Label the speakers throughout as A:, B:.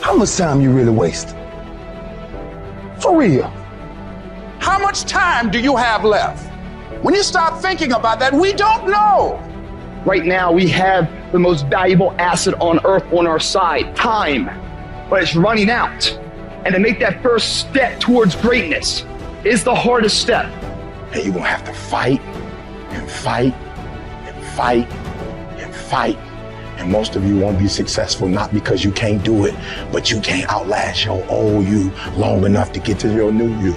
A: How much time you really waste? For real.
B: How much time do you have left? When you start thinking about that, we don't know.
C: Right now, we have the most valuable asset on earth on our side, time, but it's running out. And to make that first step towards greatness is the hardest step.
A: And you're gonna have to fight and fight and fight and fight. And most of you won't be successful, not because you can't do it, but you can't outlast your old you long enough to get to your new you.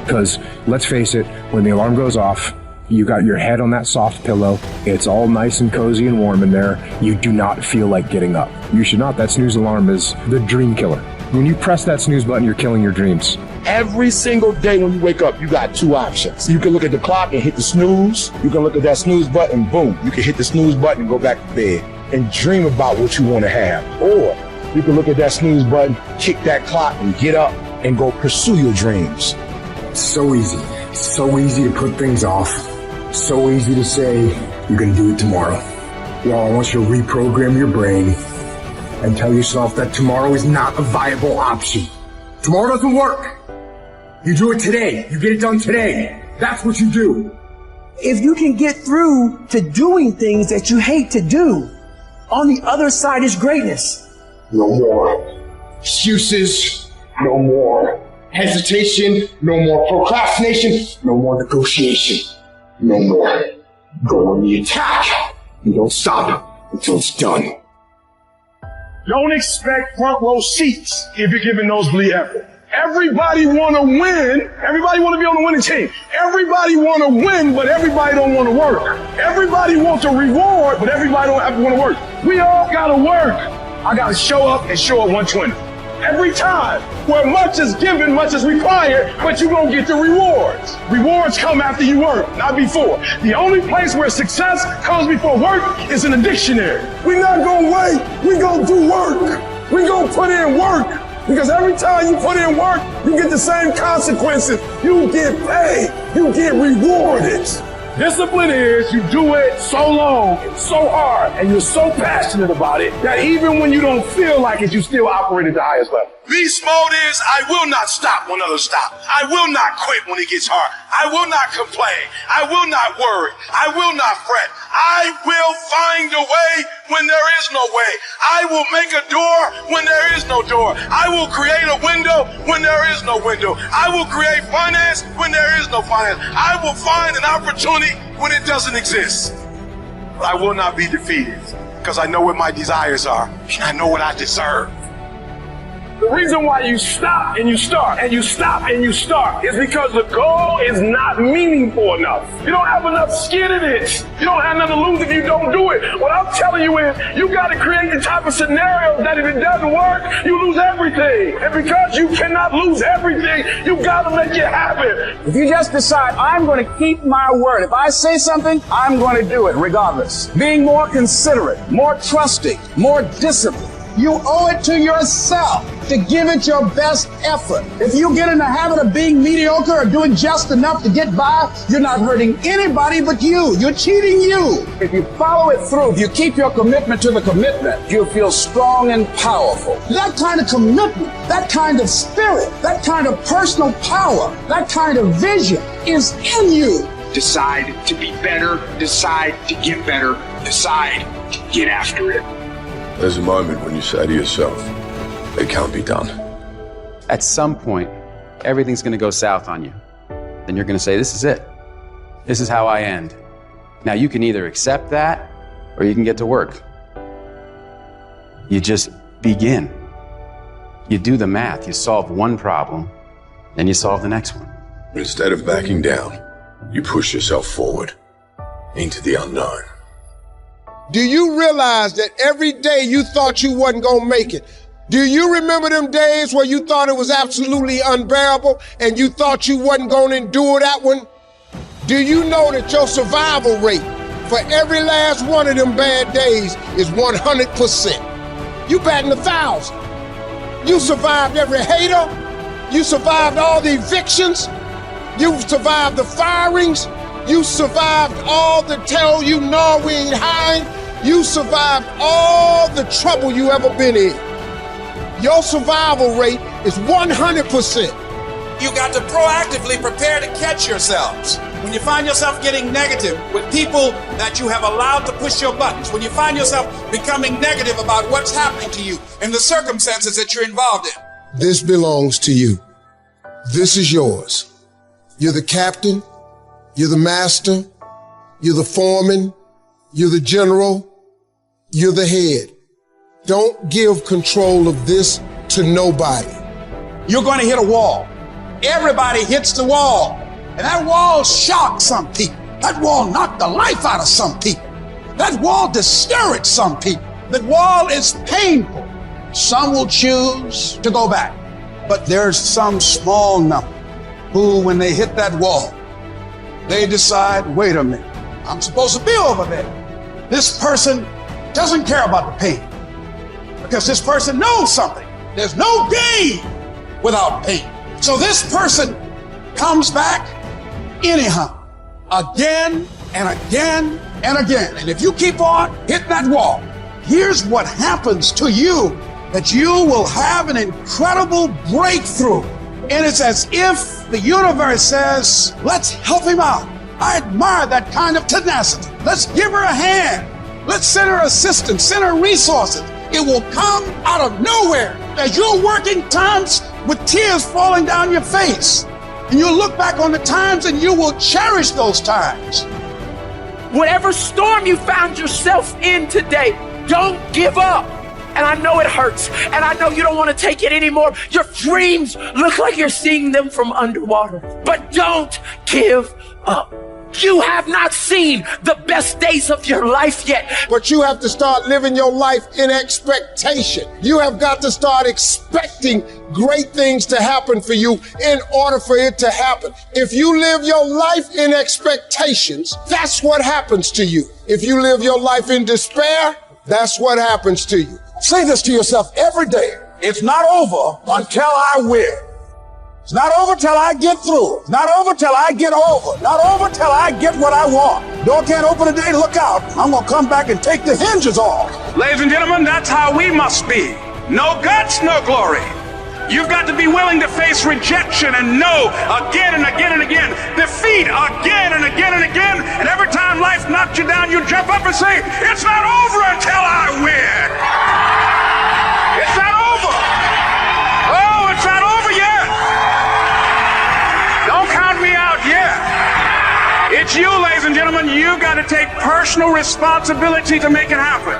D: Because let's face it, when the alarm goes off, you got your head on that soft pillow. It's all nice and cozy and warm in there. You do not feel like getting up. You should not. That snooze alarm is the dream killer. When you press that snooze button, you're killing your dreams.
A: Every single day when you wake up, you got two options. You can look at the clock and hit the snooze. You can look at that snooze button, boom. You can hit the snooze button and go back to bed and dream about what you want to have. Or you can look at that snooze button, kick that clock and get up and go pursue your dreams.
D: So easy. So easy to put things off. So easy to say, you're going to do it tomorrow. Well, I want you to reprogram your brain and tell yourself that tomorrow is not a viable option. Tomorrow doesn't work. You do it today. You get it done today. That's what you do.
E: If you can get through to doing things that you hate to do, on the other side is greatness.
D: No more excuses. No more hesitation. No more procrastination. No more negotiation. No more. Go on the attack. And don't stop until it's done.
A: Don't expect front row seats if you're giving nosebleed effort. Everybody want to win. Everybody want to be on the winning team. Everybody want to win, but everybody don't want to work. Everybody wants a reward, but everybody don't have to want to work. We all got to work. I got to show up and show up 120. Every time, where much is given, much is required, but you won't get the rewards. Rewards come after you work, not before. The only place where success comes before work is in the dictionary. We're not gonna wait, we're gonna do work. We're gonna put in work, because every time you put in work, you get the same consequences. You get paid, you get rewarded. Discipline is you do it so long, so hard, and you're so passionate about it that even when you don't feel like it, you still operate at the highest level. Beast mode is I will not stop when others stop. I will not quit when it gets hard. I will not complain. I will not worry. I will not fret. I will find a way when there is no way. I will make a door when there is no door. I will create a window when there is no window. I will create finance when there is no finance. I will find an opportunity when it doesn't exist. But I will not be defeated because I know what my desires are and I know what I deserve. The reason why you stop and you start and you stop and you start is because the goal is not meaningful enough. You don't have enough skin in it. You don't have nothing to lose if you don't do it. What I'm telling you is you got to create the type of scenario that if it doesn't work, you lose everything. And because you cannot lose everything, you got to make it happen.
B: If you just decide, I'm going to keep my word. If I say something, I'm going to do it regardless. Being more considerate, more trusting, more disciplined. You owe it to yourself to give it your best effort. If you get in the habit of being mediocre or doing just enough to get by, you're not hurting anybody but you. You're cheating you. If you follow it through, if you keep your commitment to the commitment, you'll feel strong and powerful. That kind of commitment, that kind of spirit, that kind of personal power, that kind of vision is in you.
D: Decide to be better. Decide to get better. Decide to get after it.
F: There's a moment when you say to yourself, it can't be done.
G: At some point, everything's going to go south on you. Then you're going to say, this is it. This is how I end. Now you can either accept that or you can get to work. You just begin. You do the math. You solve one problem, then you solve the next one.
F: Instead of backing down, you push yourself forward into the unknown.
H: Do you realize that every day you thought you wasn't gonna make it? Do you remember them days where you thought it was absolutely unbearable and you thought you wasn't gonna endure that one? Do you know that your survival rate for every last one of them bad days is 100%? You batting 1,000. You survived every hater. You survived all the evictions. You survived the firings. You survived all the tell you no, we ain't hiring. You survived all the trouble you ever been in. your survival rate is 100%.
B: You got to proactively prepare to catch yourselves. When you find yourself getting negative with people that you have allowed to push your buttons, when you find yourself becoming negative about what's happening to you and the circumstances that you're involved in.
H: This belongs to you. This is yours. You're the captain. You're the master. You're the foreman. You're the general. You're the head. Don't give control of this to nobody.
B: You're going to hit a wall. Everybody hits the wall. And that wall shocked some people. That wall knocked the life out of some people. That wall discouraged some people. That wall is painful. Some will choose to go back. But there's some small number who, when they hit that wall, they decide, wait a minute, I'm supposed to be over there. This person doesn't care about the pain because this person knows something. There's no gain without pain. So this person comes back anyhow, again and again and again. And if you keep on hitting that wall, here's what happens to you, that you will have an incredible breakthrough. And it's as if the universe says, let's help him out. I admire that kind of tenacity. Let's give her a hand. Let's send her assistance, send her resources. It will come out of nowhere as you're working times with tears falling down your face. And you'll look back on the times and you will cherish those times.
I: Whatever storm you found yourself in today, don't give up. And I know it hurts, and I know you don't want to take it anymore. Your dreams look like you're seeing them from underwater, but don't give up. You have not seen the best days of your life yet.
H: But you have to start living your life in expectation. You have got to start expecting great things to happen for you in order for it to happen. If you live your life in expectations, that's what happens to you. If you live your life in despair, that's what happens to you.
B: Say this to yourself every day. It's not over until I win. It's not over till I get through. It's not over till I get over. Not over till I get what I want. Door can't open today, look out. I'm going to come back and take the hinges off.
J: Ladies and gentlemen, that's how we must be. No guts, no glory. You've got to be willing to face rejection and no again and again and again. Defeat again and again and again. And every time life knocks you down, you jump up and say, it's not over until I win. It's not over. Oh, it's not over yet. Don't count me out yet. It's you, ladies and gentlemen. You got to take personal responsibility to make it happen.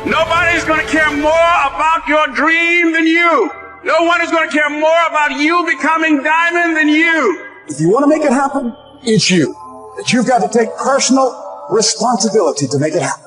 J: Nobody's going to care more about your dream than you. No one is going to care more about you becoming diamond than you.
B: If you want to make it happen, it's you. But you've got to take personal responsibility to make it happen.